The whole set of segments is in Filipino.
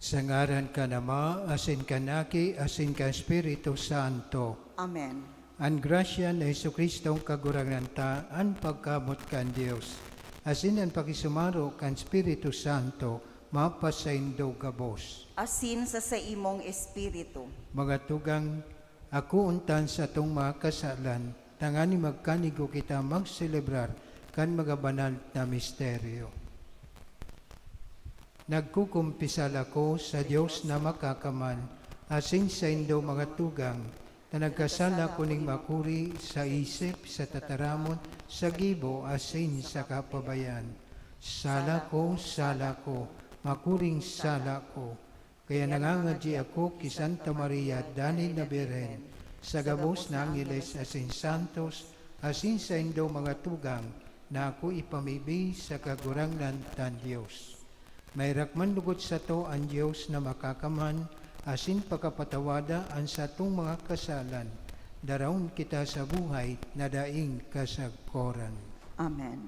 Sa ngaran ka Ama, asin ka Naki, asin ka Espiritu Santo. Amen. Ang grasya na Jesucristong kagurangan ta, ang pagkamot kan Dios. Asin ang pakisumaro kan Espiritu Santo, mapasaindo gabos. Asin sa imong espiritu. Mga tugang, ako untan sa itong mga kasalan, tangani magkanigo kita magselebrar kan mga banal na misteryo. Nagkukumpisal ako sa Diyos na makakaman, asin sa indo mga tugang, na nagkasala ko ning makuri sa isip, sa tataramon, sa gibo, asin sa kapabayan. Sala ko, makuring sala ko. Kaya nangangadji ako ki Santa Maria, Dani na Birhen, sa gabos na Angeles, asin Santos, asin sa indo mga tugang, na ako ipamibi sa kagurangnan tan Diyos. May rakman lugot sa to ang Diyos na makakaman, asin pagkapatawada ang sa tong mga kasalan, daraon kita sa buhay na daing kasagkoran. Amen.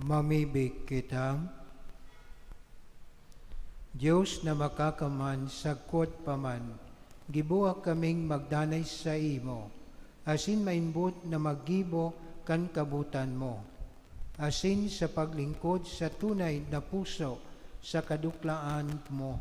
Mamibig kita. Diyos na makakaman, sagkot paman, gibuak kaming magdanay sa imo, asin mainbot na maggibo kan kabutan mo, asin sa paglingkod sa tunay na puso sa kaduklaan mo,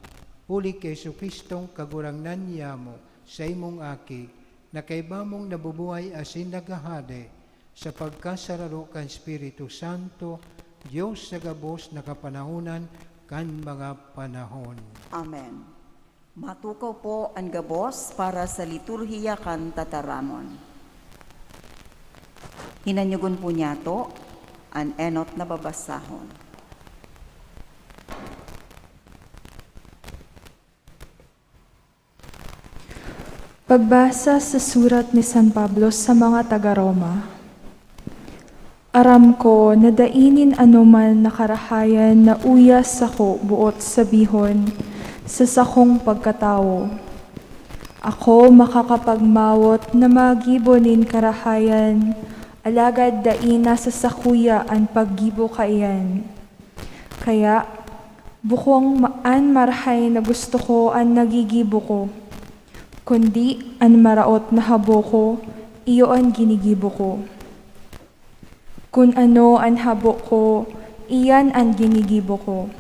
uli kay Jesucristong kagurangnan niya mo sa imong aki, na kaiba mong nabubuhay asin nagahade, sa pagkasararo kan Espiritu Santo, Diyos sa gabos na kapanahunan kan mga panahon. Amen. Matukaw po ang gabos para sa liturhiya kan tataramon. Hinanyugon po niya to ang enot na babasahon. Pagbasa sa surat ni San Pablo sa mga taga-Roma. Aram ko na dainin anuman na karahayan na uyas ako buot sabihon sa sakong pagkatao. Ako makakapagmawot na magibonin karahayan, alagad daina sa sakuya ang paggibo kaiyan. Kaya, bukong an marhay na gusto ko ang nagigibo ko, kundi an maraot na habo ko, iyo ang ginigibo ko. Kung ano ang habo ko, iyan ang ginigibo ko.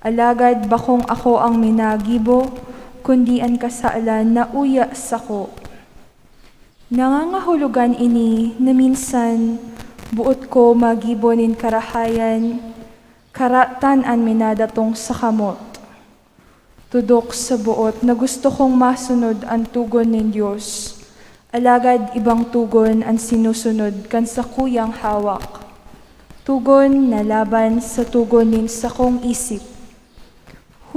Alagad bakong ako ang minagibo, kundi ang kasaalan na uyas ako. Nangangahulugan ini na minsan buot ko magibonin karahayan, karatan ang minadatong sa kamot. Tudok sa buot na gusto kong masunod ang tugon ng Diyos. Alagad ibang tugon ang sinusunod kan sa kuyang hawak. Tugon na laban sa tugonin sa kong isip.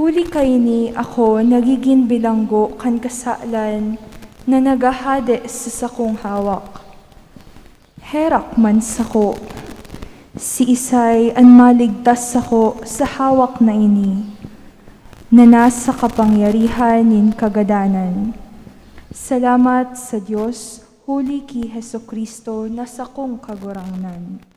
Huli kay ni ako nagiging bilanggo kan kasalan na nagahade sa sakong hawak. Herak man sako, si Isay ang maligtas sako sa hawak na ini, na nasa kapangyarihan nin kagadanan. Salamat sa Diyos, huli ki Hesukristo na sakong kagurangnan.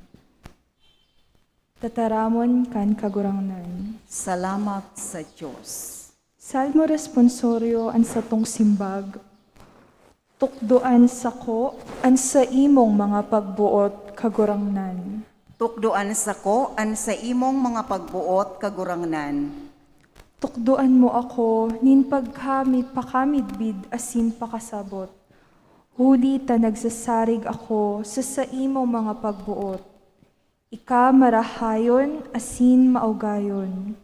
Tataramon kan kagurangnan. Salamat sa Diyos. Salmo responsorio an satong simbag. Tukdoan sako an sa imong mga pagbuot kagurangnan. Tukdoan sako an sa imong mga pagbuot kagurangnan. Tukdoan mo ako nin pakamidbid asin pakasabot. Huli ta nagsasarig ako sa imong mga pagbuot. Ika marahayon asin maugayon.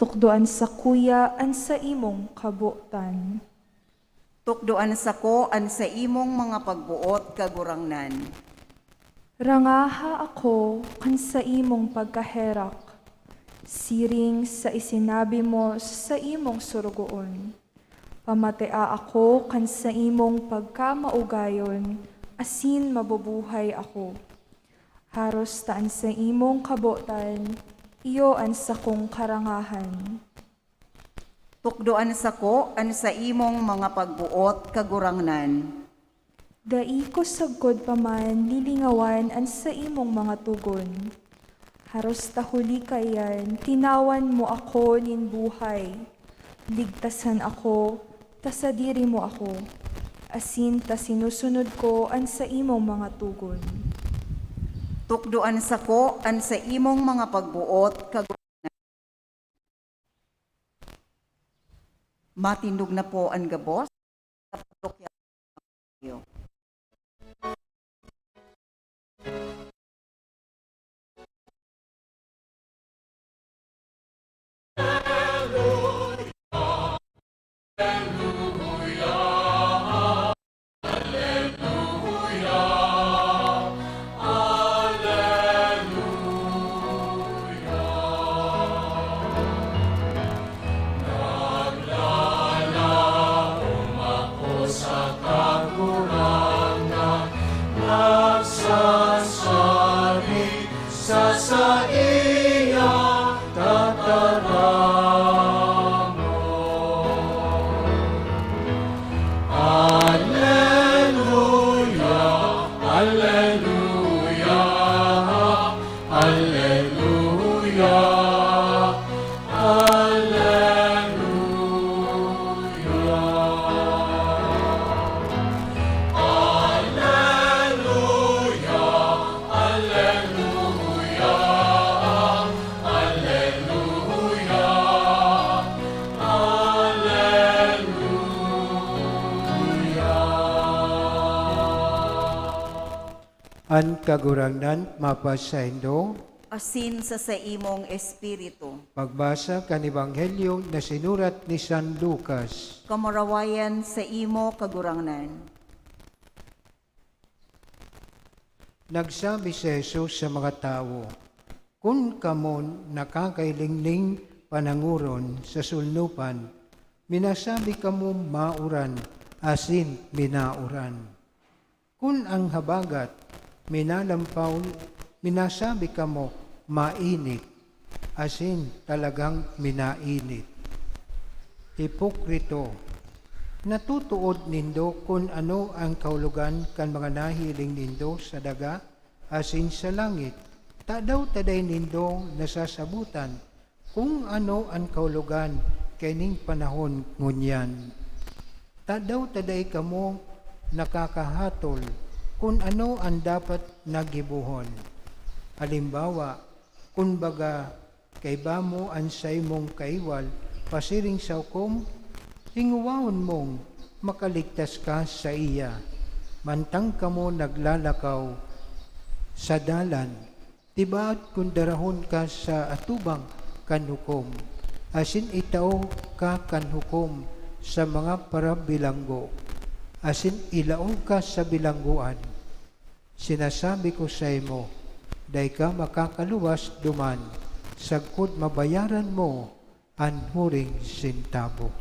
Tukdoan sa kuya an sa imong kabutan. Tukdoan sako an sa imong mga pagbuot kagurangnan. Rangaha ako kan sa imong pagkaherak. Siring sa isinabi mo sa imong surugoon. Pamatea ako kan sa imong pagkamaugayon, asin mabubuhay ako. Haros taan sa imong kabutan, iyo an sakong karangahan. Tukdoan sako an sa imong mga pagbuot kagurangnan. Dai ko sagkod pa man lilingawan an sa imong mga tugon. Haros tahuli kayan, tinawan mo ako nin buhay. Ligtasan ako, tasadiri mo ako. Asin ta sinusunod ko an sa imong mga tugon. Tukdoan sako an sa imong mga pagbuot kagurangnan. Matindog na po ang gabos. An kagurangnan mapasaindo, Asin sa imong espiritu. pagbasa kan Ebanghelyo na sinurat ni San Lucas. Kamarawayan sa imo kagurangnan. Nagsabi si Jesus sa mga tao, kung kamon nakakailingling pananguron sa sulnupan, minasabi kamo mauran, asin minauran. Kung ang habagat minalampaw, minasabi kamo mainit, asin talagang minainit. Hipokrito, natutuod nindo kung ano ang kaulugan kan mga nahiling nindo sa daga, asin sa langit. Tadaw taday nindo nasasabutan kung ano ang kaulugan kining panahon ngunyan. Tadaw taday kamo nakakahatol kung ano ang dapat nagibuhon. Halimbawa, kung baga kay bamo ang say mong kaiwal, pasiring sa hukom, hinguwaon mong makaligtas ka sa iya. Mantang kamo naglalakaw sa dalan, tibaat kung darahon ka sa atubang kan hukom, asin itaw ka kan hukom sa mga parabilanggo, asin ilaong ka sa bilangguan. Sinasabi ko sa imo, day ka makakaluwas duman, sagkod mabayaran mo an huring sintabo.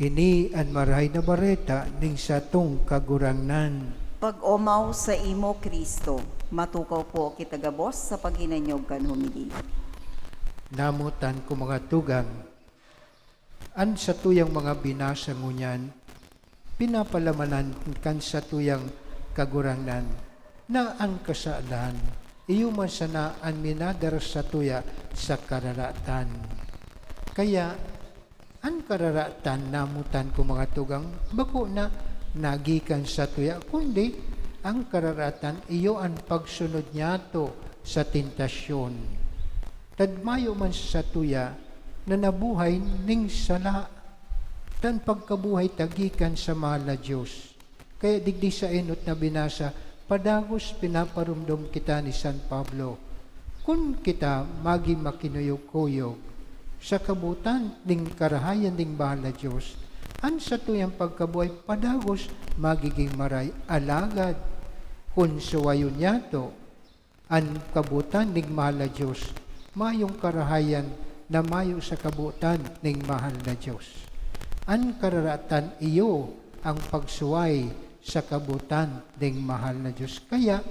Ini an marahay na bareta ning satong kagurangnan. Pag-omaw sa imo, Kristo, matukaw po kita gabos sa paghinanyog kan humili. Namutan ko mga tugang, an sa tuyang mga binasa ngunyan, pinapalamanan kan sa tuyang kagurangnan, na ang kasalahan, iyo man sana ang minadar sa tuya sa kararatan. Kaya, ang kararatan namutan ko mga tugang, bako na nagikan sa tuya, kundi ang kararatan iyo ang pagsunod niya to sa tentasyon. Tadmayo man sa tuya na nabuhay ning sala, tan pagkabuhay tagikan sa mahal na Diyos. Kaya digdi sa enot na binasa, padagos pinaparumdom kita ni San Pablo, kung kita magi makinuyog-kuyog sa kabutan ning karahayan ning bahal na Diyos, an sa tuyang pagkabuhay padagos magiging maray alagad, kung suwayon niya to, an kabutan ning mahal na Diyos, mayong karahayan na mayo sa kabutan ning mahal na Diyos. An kararatan iyo ang pagsuway sa kabutan ning mahal na Diyos. Kaya,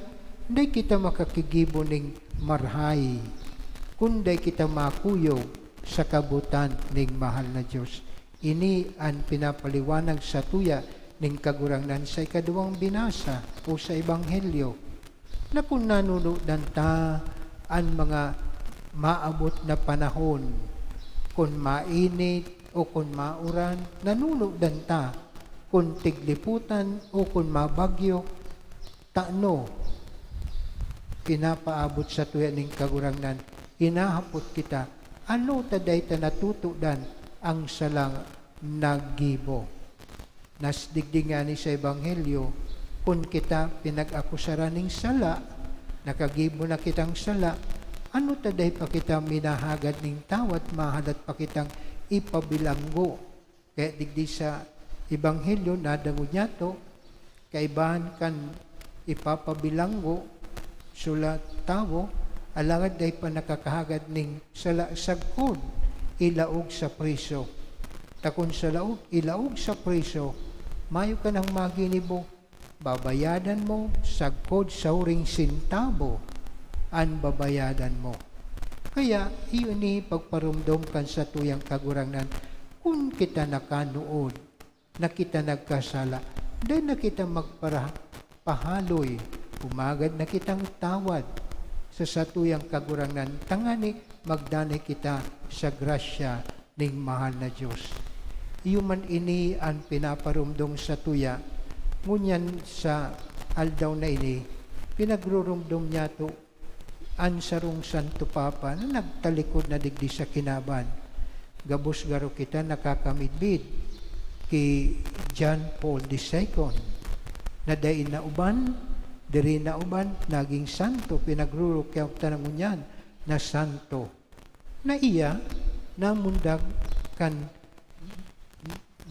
hindi kita makakigibo ning marhay, kundi kita makuyog sa kabutan ning mahal na Diyos. Ini ang pinapaliwanag sa tuya ning kagurangnan sa ikaduwang binasa o sa Ebanghelyo, na kung nanunudan ta ang mga maabot na panahon, kung mainit o kung mauran, nanunudan ta, kung tigliputan o kung mabagyo, taano, pinapaabot sa tuya ning kagurangnan, hinahapot kita, ano taday ta natutudan ang salang naggibo. Nasdigdig nga ni sa Ebanghelyo, kung kita pinag-akusaran ning sala, nakagibo na kitang sala, ano taday pa kita minahagad ning tawat, mahalat pa kitang ipabilanggo. Kaya digdi sa Ebanghelyo, nadango niya to, kaibahan kan ipapabilanggo, sulat tawo, alangad day pa nakakahagad ning sala sagkod, ilaog sa preso. Takon sa laog, ilaog sa preso, mayo ka ng maginibo, babayadan mo sagkod sa uring sintabo, ang babayadan mo. Kaya, iyon ni pagparumdom kan sa tuyang kagurangnan, kung kita nakanood, na kita nagkasala, dahil na kita magpahaloy, umagad na kitang tawad sa tuyang kagurangnan, tangani magdanay kita sa grasya ning mahal na Diyos. Iyo man ini ang pinaparumdom sa tuya, ngunyan sa aldaw na ini, pinagrurumdom niya to an sarong Santo Papa na nagtalikod na digdi sa kinaban. Gabos garo kita nakakamidbid kay John Paul II na dain na uban, diri na uban, naging santo, pinagrurukyaw tanangon yan na santo. Na iya, namundag kan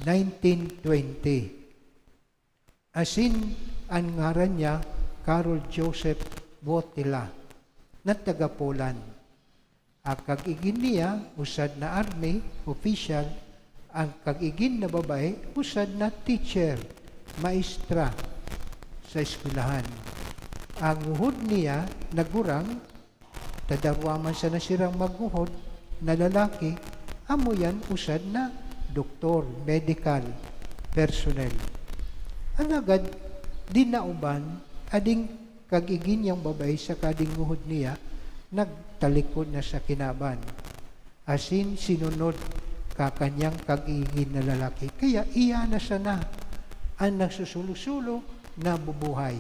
1920. Asin, ang ngaran niya, Carol Joseph Botila, na taga Poland. Kag-igin niya, usad na army, official, ang kag-igin na babae, usad na teacher, maestra sa eskwelahan. Ang uhod niya, nagurang, tadarwaman sa nasirang maguhod na lalaki, amo yan usad na doktor, medical personnel. Ang agad, dinauban, ading kag-igin niyang babae sa kading uhod niya, nagtalikod na sa kinaban. Asin sinunod kakanyang kag-igin na lalaki. Kaya iya na sana ang nagsusulo-sulo na bubuhay.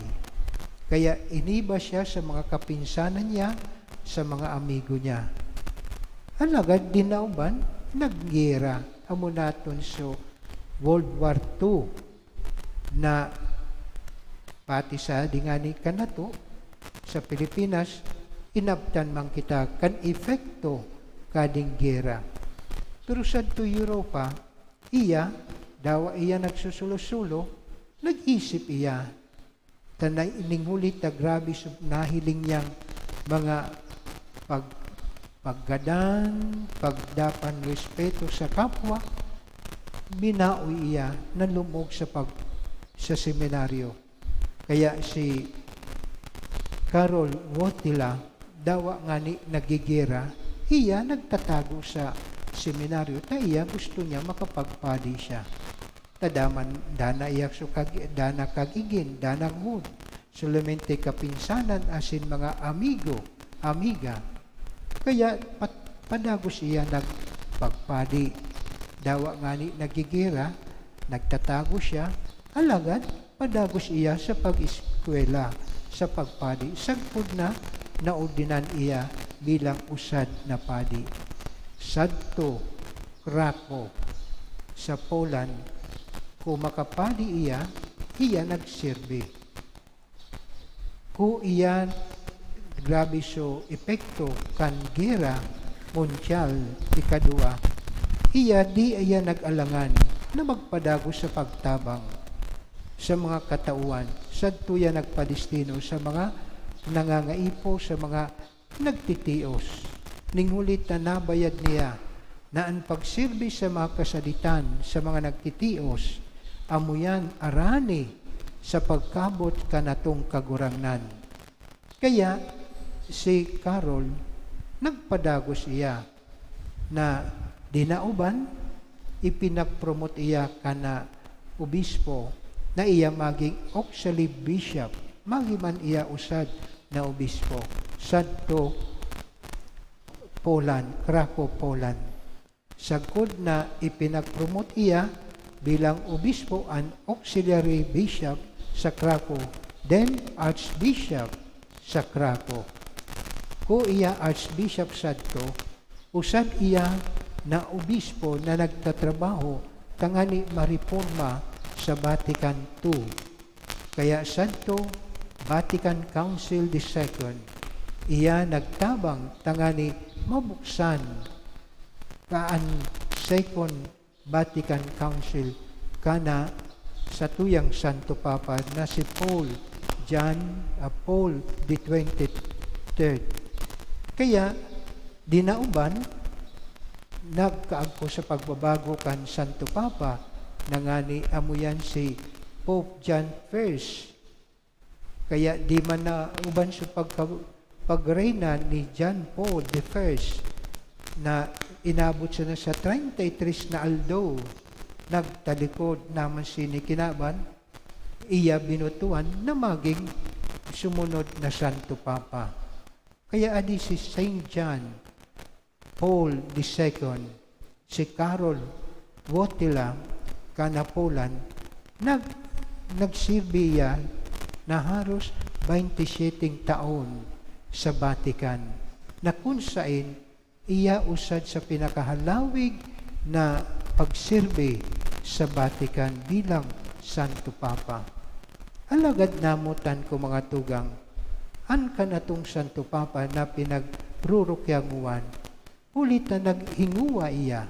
Kaya iniba siya sa mga kapinsanan niya, sa mga amigo niya. Alagad dinauban, naggera amo naton so World War II na pati sa dingani kanato sa Pilipinas, inabtan man kita kan efekto kading gera. Pero sa to Europa, iya, dawa iya nagsusulo-sulo, nag-isip iya, tanay iningulit na grabe nahiling niyang mga paggadan, pagdapan respeto sa kapwa, binawi iya na lumog sa seminaryo. Kaya si Carol Wojtyla, dawa nga ni nagigira, iya nagtatago sa seminaryo, ta iya gusto niya makapagpadi siya. Tadaman, dana iyak so dana kagigin, dana mood, solamente kapinsanan asin mga amigo, amiga. Kaya padagos iya nagpagpadi. Dawa nga ni nagigira, nagtatago siya, alagad padagos iya sa pag-eskwela, sa pagpadi. Sagpod na naordinan iya bilang usad na padi. Sadto, Krakow, sa Poland, kung makapadi iya nagsirbi. Kung iya grabe so epekto kan gera mundial ikadua, iya nag-alangan na magpadago sa pagtabang sa mga katauhan. Sadto iya nagpadestino sa mga nangangaipo, sa mga nagtitios. Ningulit na nabayad niya na ang pagsirbi sa mga kasalitan, sa mga nagtitios, amuyan arani sa pagkabot kanatong kagurangnan. Kaya si Carol, nagpadagos iya na dinauban, ipinagpromote iya kana obispo na iya maging auxiliary bishop, magiman iya usad na obispo. Sadto Poland, Krakow, Poland. Sagkod na ipinagpromote iya bilang obispo ang auxiliary bishop sa Krakow, then archbishop sa Krakow. Ko iya archbishop sadto, usad iya na obispo na nagtatrabaho tangani mariporma sa Vatican II. Kaya sadto Vatican Council II, iya nagtabang tangani mabuksan kaan Second Vatican Council kana sa tuyang Santo Papa na si Paul the 23rd. Kaya dinauban nagkaagko sa pagbabago kan Santo Papa nangani amuyan si Pope John I. Kaya di man na uban sa pagreyna ni John Paul I na inabot siya na sa 33 na aldo, nagtalikod naman sinikinaban, iya binutuan na maging sumunod na Santo Papa. Kaya adi si Saint John Paul II, si Carol Wojtyla, kana Poland, nagsirbiya na halos 27 taon sa Vatican, na kung saan iya usad sa pinakahalawig na pagsirbe sa Vatican bilang Santo Papa. Alagad namutan ko mga tugang, an ka na tong Santo Papa na pinagrurukyanguan, ulit na naghinguwa iya,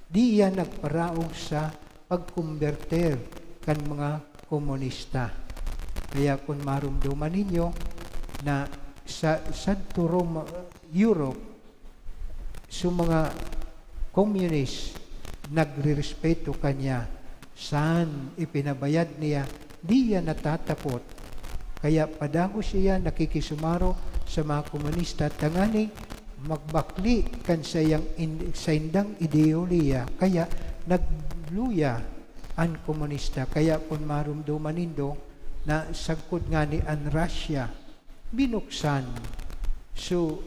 di iya nagparaog sa pagkumberter kan mga komunista. Kaya kung marumduman ninyo na sa Santo Roma, Europe, so mga communist nagre-respeto kanya, saan ipinabayad niya, di yan natatapot. Kaya padago siya nakikisumaro sa mga komunista, tangani magbakli kan sa indang ideolohiya, kaya nagluya ang komunista. Kaya kung marumduman nindo na sagkod nga ni ang Russia, binuksan so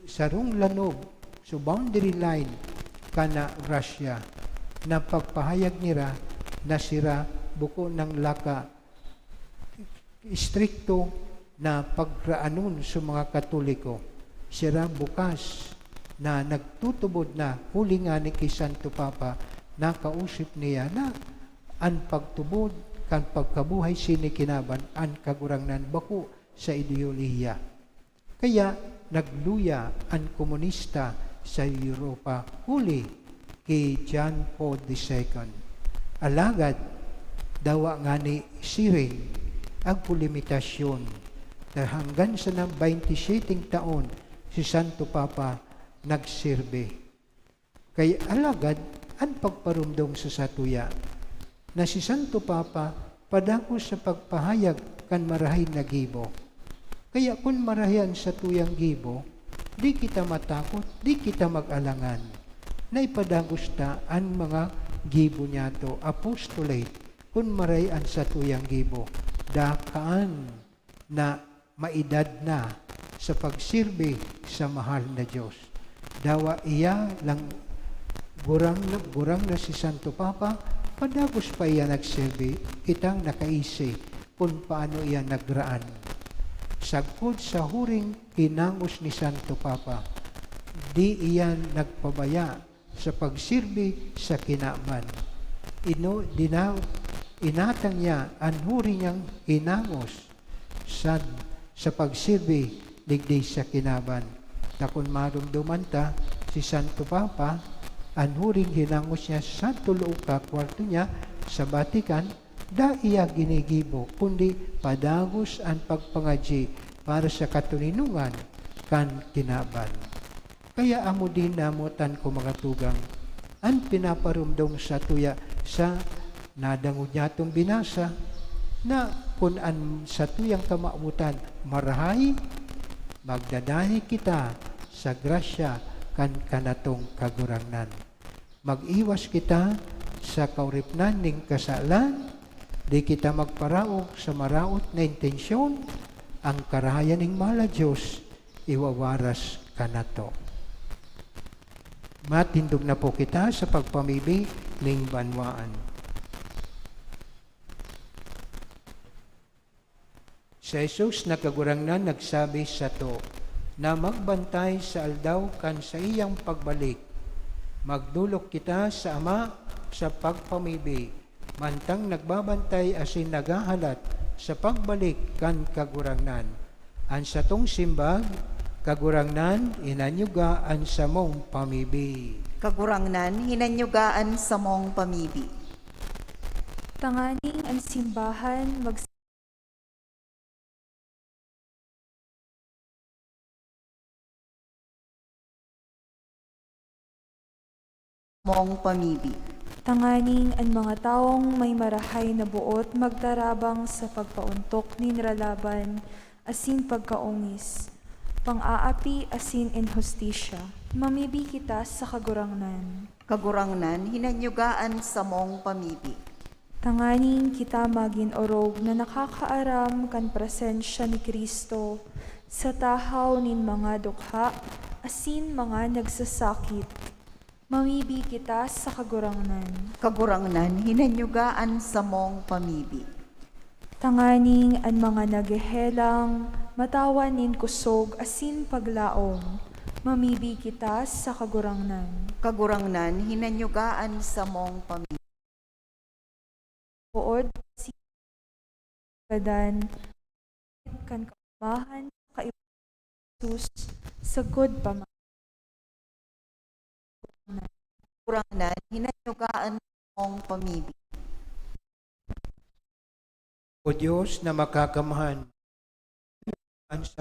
sarong lanog, so boundary line kana Russia, na pagpahayag nila na sira buko ng laka istrikto na pagraanon sa mga Katoliko. Sira bukas na nagtutubod na huli nga ni kay Santo Papa, nakausip niya na ang pagtubod kan pagkabuhay sinikinaban ang kagurangnan bako sa ideolohiya. Kaya nagluya ang komunista sa Europa huli kay John Paul II. Alagad, dawa nga ni siring ang limitasyon na hanggang sa ng 27 taon si Santo Papa nagsirbe. Kay alagad ang pagparumdong sa satuya na si Santo Papa padako sa pagpahayag kan marahay na gibo. Kaya kung marahian sa tuyang gibo, di kita matakot, di kita mag-alangan. Naipadagos ta ang mga gibo niya to, apostolate, kung marahian sa tuyang gibo. Dakaan na maedad na sa pagsirbe sa mahal na Diyos. Dawa iya lang gurang na si Santo Papa, padagos pa iya nagsirbe, kitang nakaisi kung paano iya nagraan. Sagkod sa huring hinangos ni Santo Papa, di iyan nagpabaya sa pagsirbi sa kinaman. Inatang niya ang huring niyang hinangos sa pagsirbi digdi sa kinaban. Takon marumduman ta si Santo Papa, ang huring hinangos niya sa tulo ka kwarto niya sa Vatican, da iya ginigibo, kundi padagos ang pagpangadji para sa katuninungan kan kinaban. Kaya amo din namutan ko mga tugang, ang pinaparumdong sa tuya sa nadangod niya itong binasa, na kung ang sa tuyang kamautan marahay, magdadahi kita sa grasya kan kanatong kagurangnan. Mag-iwas kita sa kauripnan ning kasalan, di kita magparaog sa maraot na intensyon, ang karahayan ning mala Diyos, iwawaras kanato. Matindog na po kita sa pagpamili ning banwaan. Si Jesus nakagurangnan nagsabi sa to, na magbantay sa aldaw kan sa iyang pagbalik. Magdulok kita sa Ama sa pagpamili, mantang nagbabantay asin nagahalat sa pagbalik kan kagurangnan. An sa tong simbag, kagurangnan inanyugaan sa mong pamibi. Kagurangnan, hinanyugaan sa mong pamibi. Tanganing ang simbahan Mong pamibi. Tanganing ang mga taong may marahay na buot magtarabang sa pagpauntok ni niralaban asin pagkaungis, pang-aapi asin inhustisya. Mamibi kita sa kagurangnan. Kagurangnan, hinanyugaan sa mong pamibi. Tanganing kita maging orog na nakakaaram kan presensya ni Kristo sa tahaw nin mga dukha asin mga nagsasakit. Mamibi kita sa kagurangnan. Kagurangnan, hinanyugaan sa mong pamibi. Tanganing ang mga nagehelang, matawanin kusog asin paglaom. Mamibi kita sa kagurangnan. Kagurangnan, hinanyugaan sa mong pamibi. Buod asin kadan, kan kaumahan kay Jesus sa good pamamagitan. Kagurangnan, hinanyugaan sa mong pamibi. O Diyos na makakamahan, sa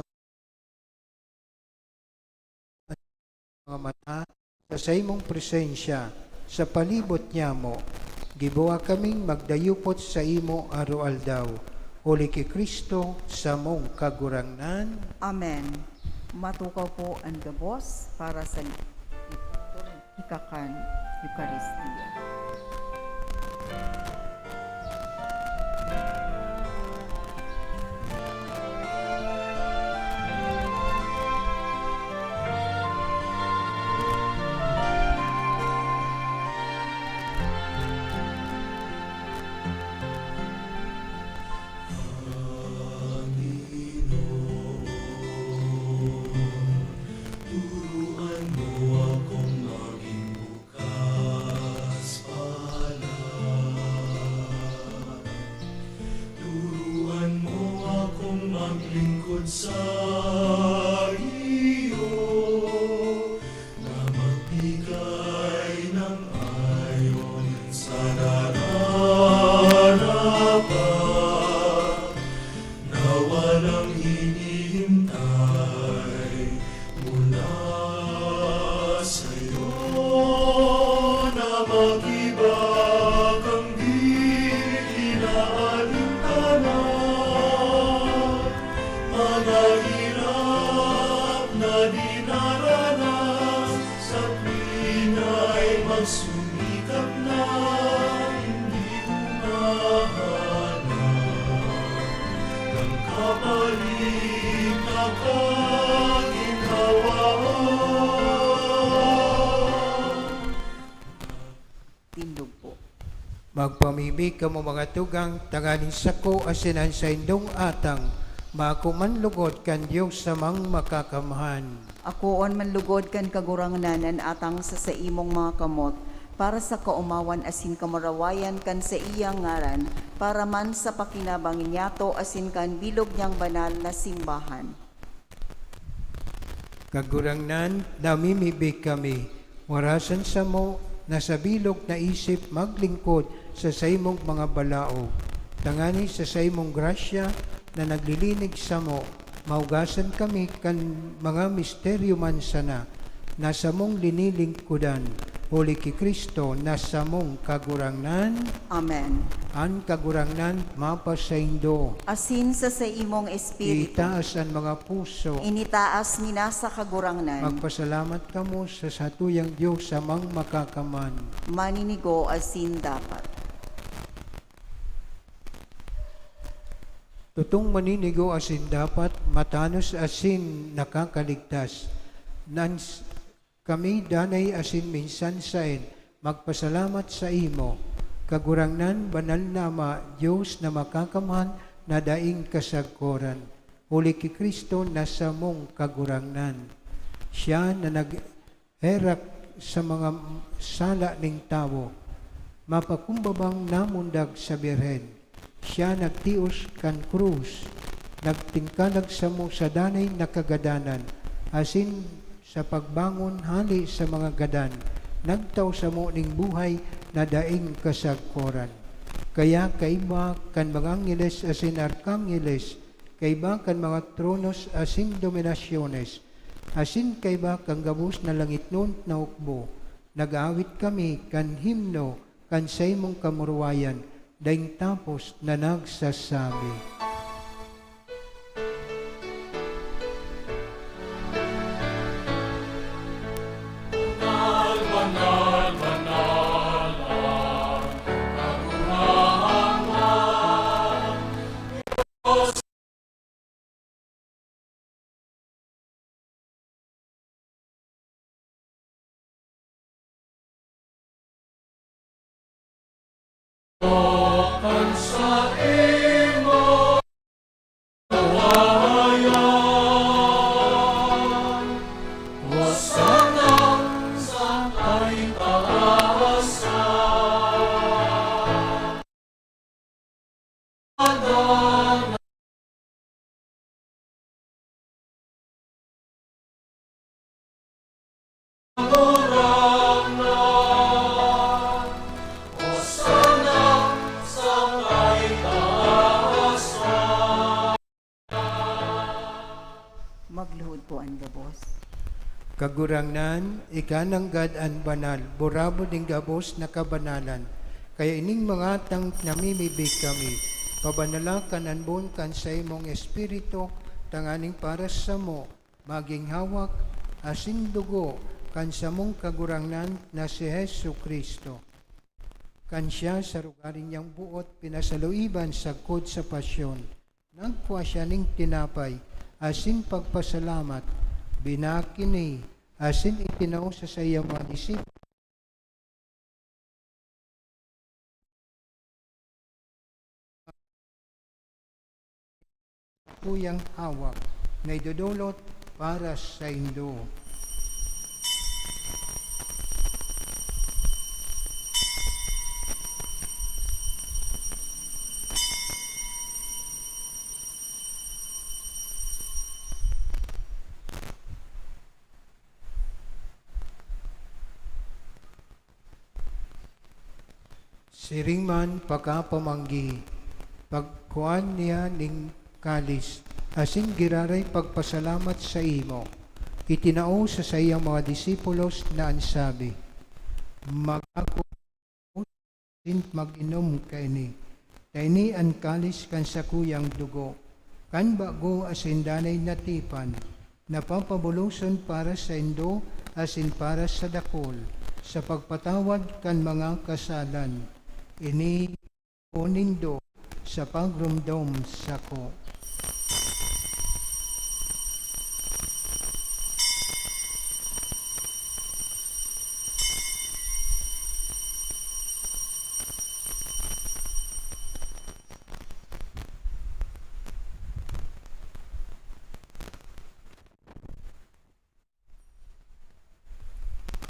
mga mata sa imong presensya, sa palibot niya mo, gibuha kaming magdayupot sa imo araw-aldaw. Uli kay Kristo sa mong kagurangnan. Amen. Matukaw po ang gabos para sa Ika-Xxix Eucharistia. maglingkod sa iyo, na magbigay ng ayon sa nararapat, na walang hinihintay mula Naibag ang di inaalintanan, mga hirap na dinaranas, sa tuwinga'y magsumikap na hindi umahanap ng kapalit na kaginhawaan. Tindog po. Magpamibig ka mo mga tugang, tanganin sako asinan sa indong atang, makumanlugod kan Diyos sa mang makakamahan. Akoon manlugod kan kagurangnanan atang sa imong mga kamot, para sa kaumawan asin kamarawayan kan sa iyang ngaran, para man sa pakinabangin yato asin kan bilog niyang banal na simbahan. Kagurangnan, namimibig kami, warasan sa mo, na sa bilog na isip maglingkod sa saimong mga balao. Tangani sa saimong grasya na naglilinig sa mo, maugasan kami kan mga misteryo man sana, nasa mong linilingkudan, huli ki Kristo, nasa mong kagurangnan, Amen. an kagurangnan mapasaindo. Asin sa imong espiritu, Itaas ang mga puso, initaas ni nasa kagurangnan, magpasalamat kamo sa satuyang Diyos sa mang makakaman. maninigo asin dapat. Tutong maninigo asin dapat, matanos asin nakakaligtas. Kami danay asin minsan sain, magpasalamat sa imo. Kagurangnan, banal na Ama, Diyos na makakamahan na daing kasagkoran. Huli ki Kristo nasa mong kagurangnan. Siya na nagherak sa mga sala ning tao, mapakumbabang namundag sa birhen. Siya nagtios kan krus, nagtingkalag sa mo sa danay nakagadanan, asin sa pagbangon hali sa mga gadan, nagtaw sa mo ning buhay na daing kasagkoran. Kaya kaiba kan mga angeles asin arkangeles, kaiba kan mga tronos asin dominasyones, asin kaiba kang gabos na langit nun na ukbo, nag-aawit kami kan himno kan sa imong kamurwayan, daing tapos na nagsasabi. Magluhod po ang gabos. Kagurangnan, ikananggad an banal, burabo ding gabos na kabanalan. Kaya ining mga tang namimibig kami, pabanalakan anbon kan sa imong espiritu, tanganing para sa mo, maging hawak, asin dugo, kan sa mong kagurangnan na si Hesu Kristo. Kan siya sa rugarin niyang buot, pinasaluiban sa kod sa pasyon. Nagkuha siya ning tinapay, asin pagpasalamat, binakini, asin itinaw sa sayang mga disipulo. Tuyang hawak, na idudulot para sa indo. Siring man pagkapamanggi, pagkuhan niya ning kalis, asin giraray pagpasalamat sa imo. Itinao sa sayang mga disipulos na ansabi, mag-ako sin mag-inom kaini. Kaini ang kalis kan sa kuyang dugo. Kan bago asin danay natipan, napapabuluson para sa indo asin para sa dakol, sa pagpatawad kan mga kasalan. Ini o nindo sa pagrumdom sako.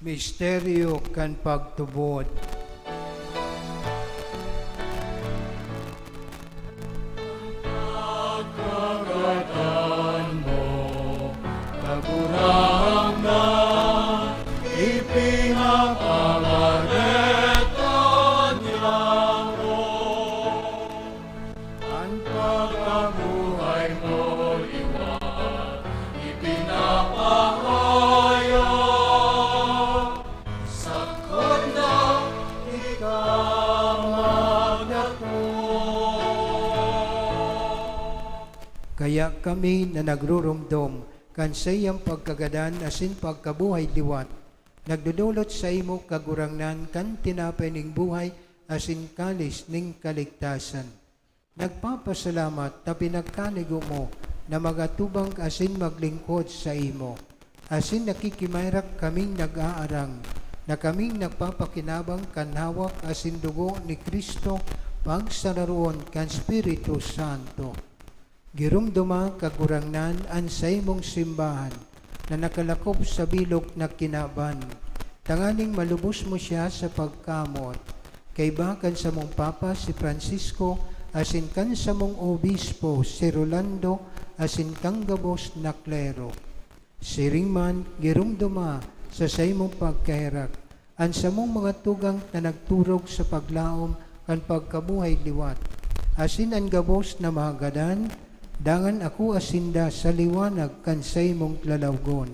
Misteryo kan pagtubod. Pagkagatan mo, kagurang na ipinapangaretan niya mo. Ang pagkabuhay mo liwan, ipinapahaya. Sakot na ikaw magdako. Kaya kami na nagrurumdom kan sa iyang pagkagadan asin pagkabuhay liwat, nagdudulot sa imo kagurangnan kan tinapay ning buhay asin kalis ning kaligtasan. Nagpapasalamat na pinagkanigo mo na magatubang asin maglingkod sa imo. Asin nakikimayrak kaming nag-aarang, na kaming nagpapakinabang kan hawak asin dugo ni Kristo pagsanaroon kan Espiritu Santo. Girumduma kagurangnan an sa imong simbahan na nakalakop sa bilog na kinaban. Tanganing malubos mo siya sa pagkamot. Kay bakan sa mong Papa si Francisco asin kan sa mong Obispo si Rolando asin kang gabos na klero. Siringman girumduma sa imong pagkahirak an sa mong mga tugang na nagturog sa paglaom kan pagkabuhay liwat. Asin ang gabos na mahagadan, dangan ako asinda sa liwanag kan sa imong lalawgon.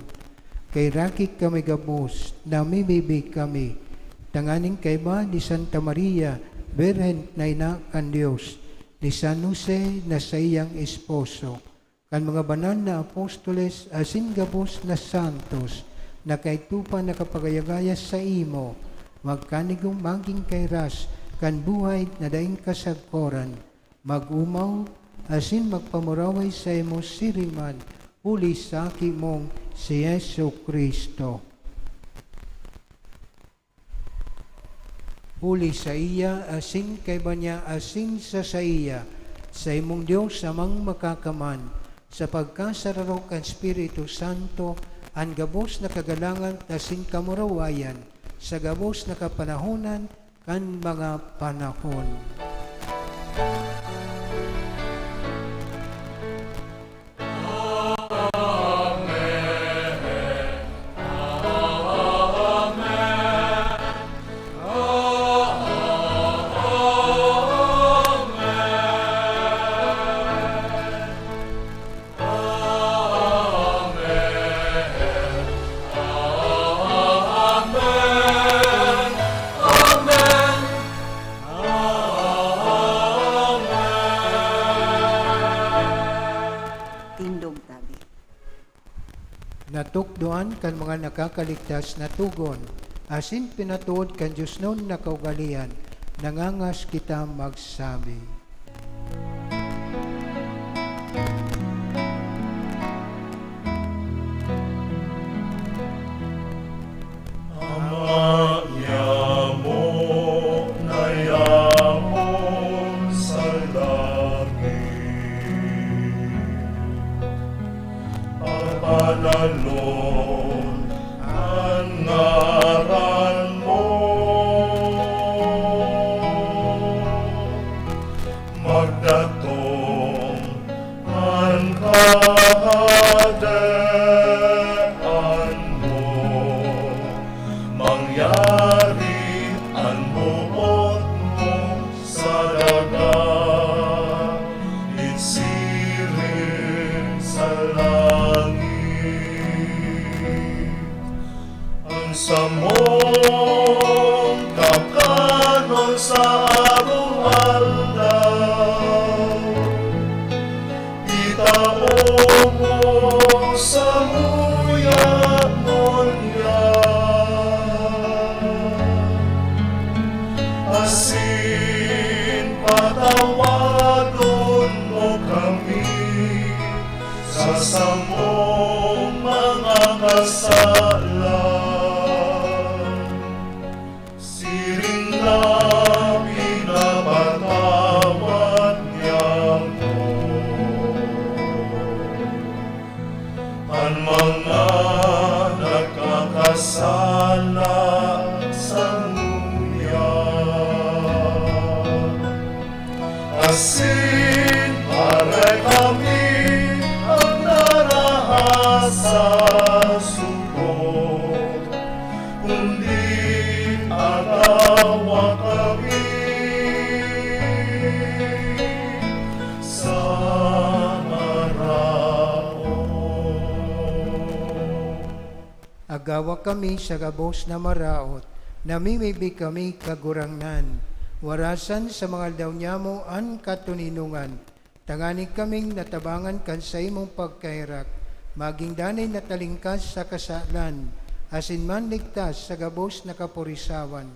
Kay rakik kami gabos, namibibig kami. Tanganing kay ba ni Santa Maria, Birhen na ina kan Diyos, ni San Jose na sa iyang esposo, kan mga banal na apostoles asin gabos na santos, na kay tupa nakapagayagaya sa imo, magkanigong maging kairas, kan buhay na daing kasagkoran, magumaw, asin magpamuraway sa imo siriman, uli sa mong si Yesu Kristo. Uli sa iya, asin kay banya, asin sa iya, sa imong Diyos amang makakaman, sa pagkasararo kan Espiritu Santo, ang gabos na kagalangan asin kamurawayan, sa gabos na kapanahonan, kan mga panahon. Natukdoan kan mga nakakaligtas na tugon, asin pinatuod kan Diyos noon na kaugalian, nangangas kita magsabi. Ama mo na yapon sa langit, panalon ang ngaran mo, sa araw-aldaw. Itao mo sa muya mon asin patawadon mo kami sa samong mga kasalan. Siring na pinapatawad niya mo ang mga nagkakasala sa muya. Asin para kami ang narahas sa sugod, kundi agawa kami sa maraon. Agawa kami sa gabos na maraot, namimibi kami kagurangnan. Warasan sa mga daw niya mo ang katuninungan. Tangani kaming natabangan kan sa imong pagkairak. Maging danay natalingkas sa kasalan. Asin man ligtas sa gabos na kapurisawan.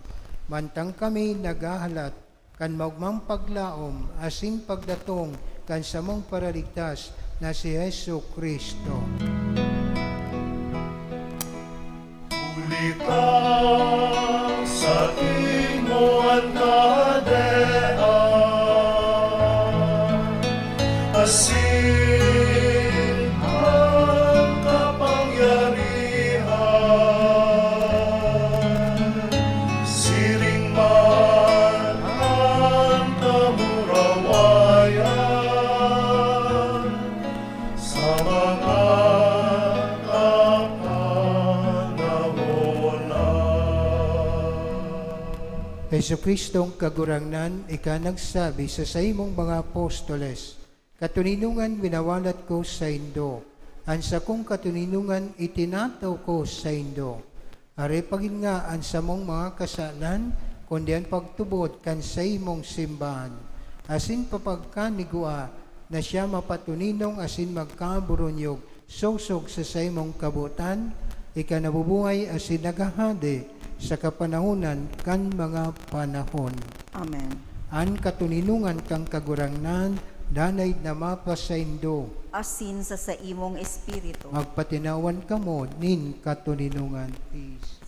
Mantang kami nagahalat kan maugmang paglaom. Asin pagdatong kan sa mong paraligtas na si Jesu Kristo. Ulita sa imoan kadean, asin ang kapangyarihan, siring man ang kamurawayan sa mga Jesu Kristong kagurangnan, ika nagsabi sa imong mga apostoles, katuninungan winawalat ko sa indo, ansa kong katuninungan itinataw ko sa indo. Are pagin nga ansa mong mga kasalan, kundi ang pagtubod kan sa imong simbahan. Asin papagkanigua na siya mapatuninong asin magkaburunyog, sosog sa imong kabutan, ika nabubuhay asin nagahade, sa kapanahunan kan mga panahon. Amen. An katuninungan kang kagurangnan, danay na mapasaindo. Asin sa imong espiritu. Magpatinawan kamo nin katuninungan. Peace.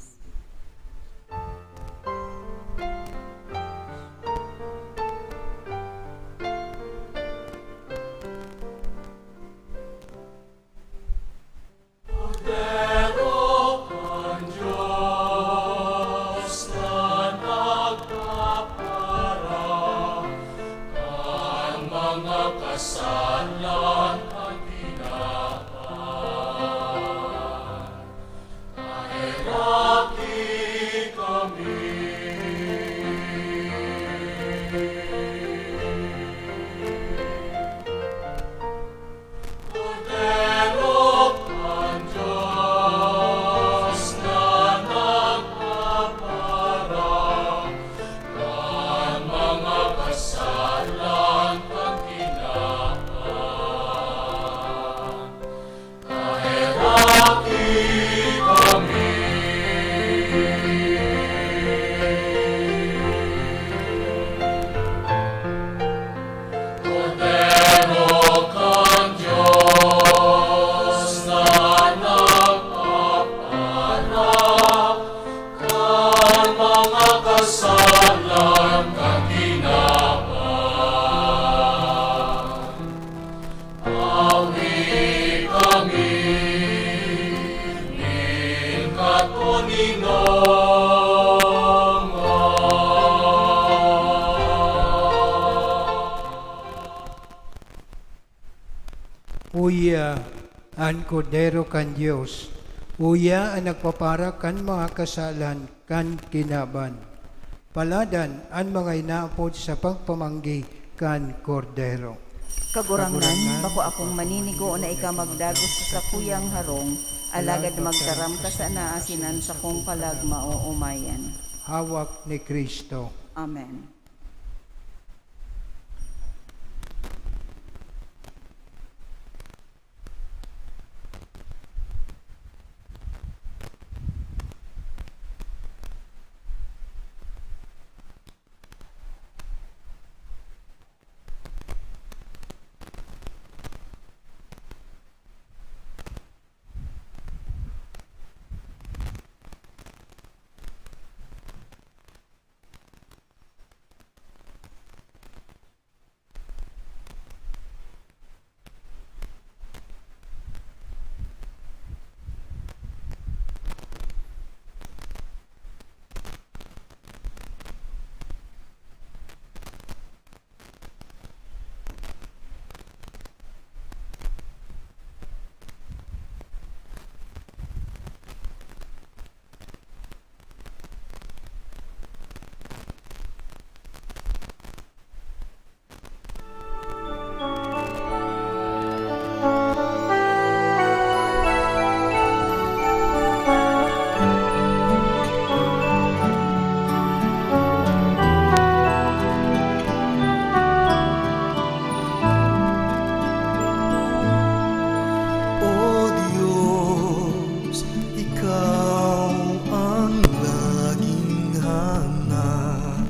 Uya ang kordero kan Diyos. Uya ang nagpapara kan mga kasalan kan kinaban. Paladan ang mga inaapod sa pagpamanggi kan kordero. Kagurangnan, bako akong maninigo na ika magdagos sa kuyang harong, alagad magtaram ka sa naasinan sa kong palagma o umayan. Hawak ni Kristo. Amen. O Diyos, Ikaw ang laging hanap.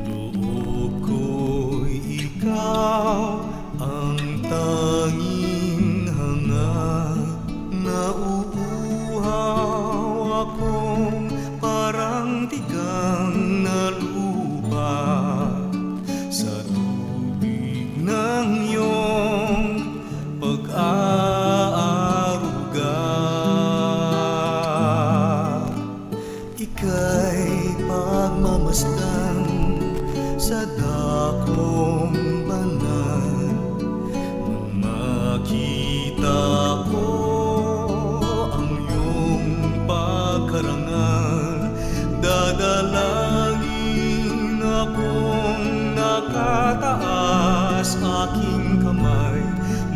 Loob ko'y Ikaw ang tanging hanap. Nauuhaw akong parang tigang na lupa sa tubig ng iyong pag-aaruga. Ika'y pagmamasdan sa dakong banal. Nang makita ko ang iyong pagkarangal, dadalangin akong nakataas aking kamay.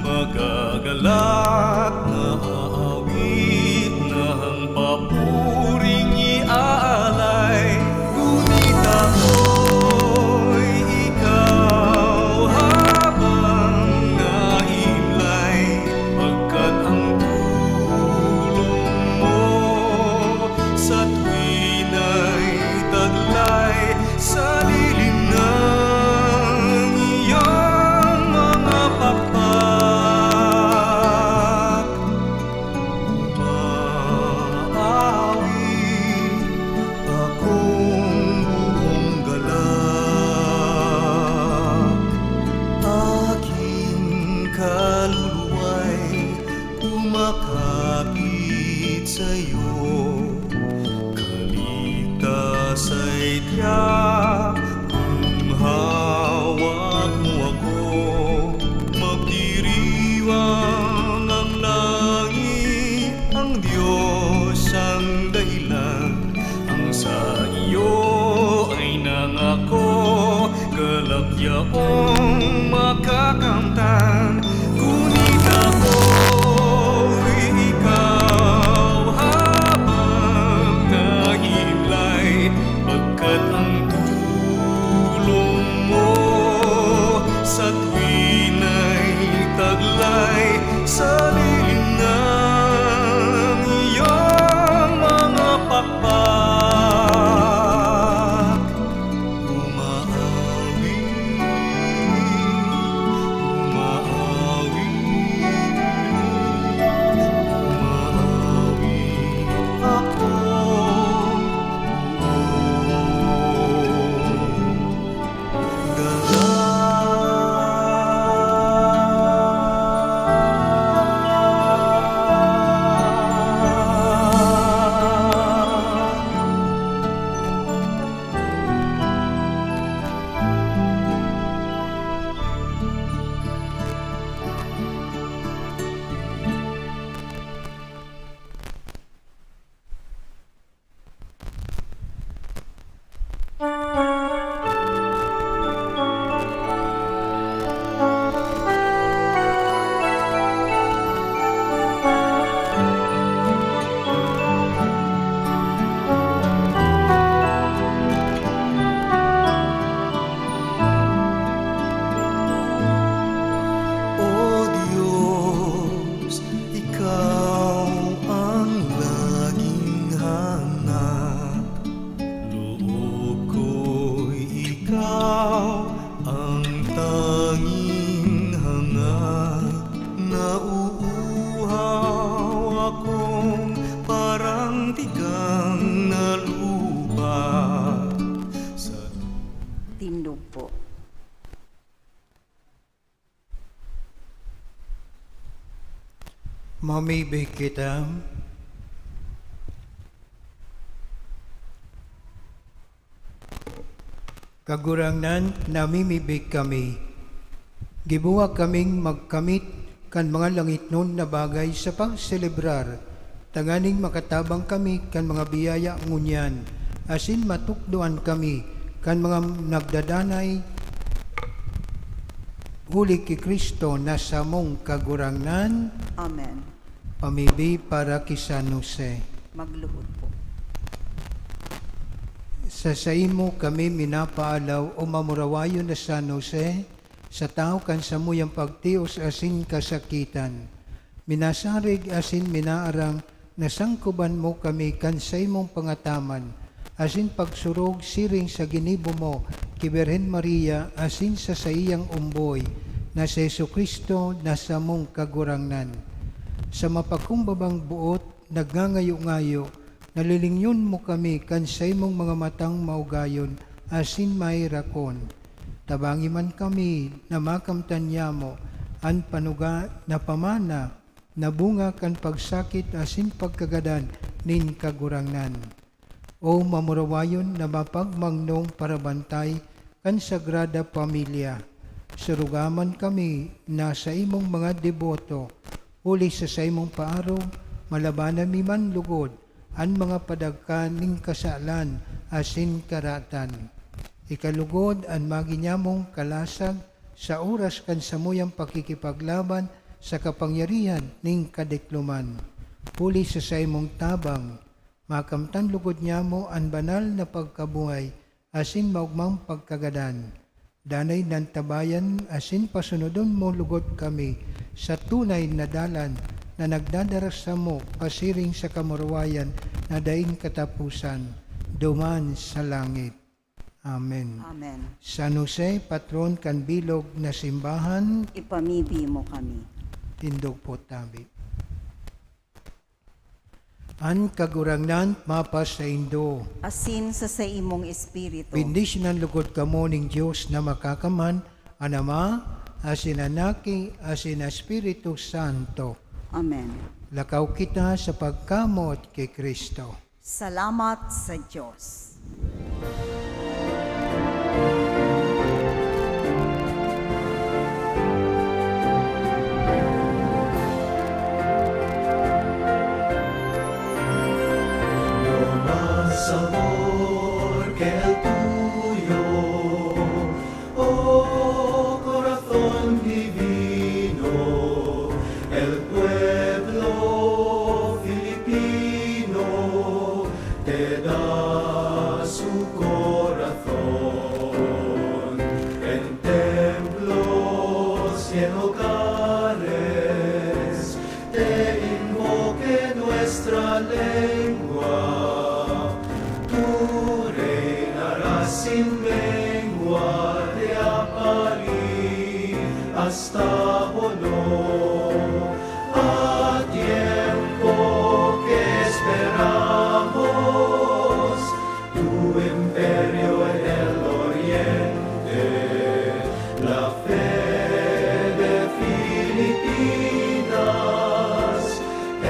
Magagalak na aawit na ang papuring iaalay. Ngunit ako'y ikaw habang nahimlay, pagkat ang tulong mo sa tuwina'y taglay. Sa lilim ng iyong mga pakpak, umaawit akong buong galak. Aking kaluluwa'y kumakapit sa'yo. Kaligtas ay tiyak kung hawak mo ako. Magdiriwang ang langit, ang Diyos ang dahilan. Ang sa iyo ay nangako, kalagyaong makakamtan. Ngunit ako'y ikaw habang nahimlay, pagkat ang tulong mo sa tuwina'y taglay. Sa lilim ng iyong mga pakpak, umaawit Ikaw ang tanging hangad, nauuhaw akong parang tigang na lupa. Tindog po. Mamibig kita, kagurangan namimibig kami. Gibuwa kaming magkamit kan mga langit nun na bagay sa pagselebrar. Tanganing makatabang kami kan mga biyaya ngunyan. Asin matukduan kami kan mga nagdadanay huli ki Kristo na sa mong kagurangan. Amen. Pamibi para kay San Jose. Magluhod po. Sa saimo kami minapaalaw o mamurawayo na San Jose, sa tao kan samuyang pagtios asin kasakitan. Minasarig asin minaarang nasangkuban mo kami kan sa imong pangataman, asin pagsurog siring sa ginibo mo, ki Birhen Maria asin sa iyang umboy, na si Jesucristo nasa mong kagurangnan. Sa mapagkumbabang buot, nagngangayo-ngayo, nalilingyon mo kami kan sa imong mga matang maugayon, asin mairakon. Tabangi man kami na makamtanya mo, an panuga na pamana, na bunga kan pagsakit asin pagkagadan nin kagurangnan. O mamurawayon na mapagmangnong parabantay kan sagrada pamilya. Surugaman kami na sa imong mga deboto, uli sa imong paaraw, malabanan mi man lugod, an mga padagkan ning kasalan asin karatan. Ikalugod an maginyamong kalasag sa oras kan samuyang pakikipaglaban sa kapangyarihan ning kadikluman. Uli sa imong tabang, makamtan lugod niya mo an banal na pagkabuhay asin maugmang pagkagadan. Danay ng tabayan asin pasunodon mo lugod kami sa tunay na dalan na nagdadaras sa mo pasiring sa kamurawayan na daing katapusan, duman sa langit. Amen. Amen. San Jose, patron kan bilog na simbahan, Ipamibi mo kami. tindog po tabi. An kagurangnan mapas sa Indo. Asin sa imong espiritu. Bendisyonan lugod kamo ning Diyos na makakaman, an Ama, asin Anaki, asin Espiritu Santo. Amen. Lakaw kita sa pagkamot kay Kristo. Salamat sa Diyos. Más amor que el tuyo, oh corazón divino, el pueblo filipino te da su corazón en templos y en hogares, te invoque nuestra lengua. Sin mengua de apari hasta honor, a tiempo que esperamos tu imperio en el oriente, la fe de Filipinas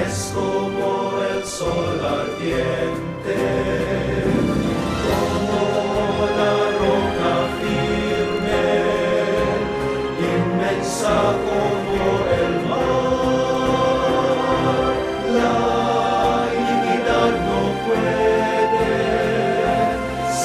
es como el sol ardiente. Sa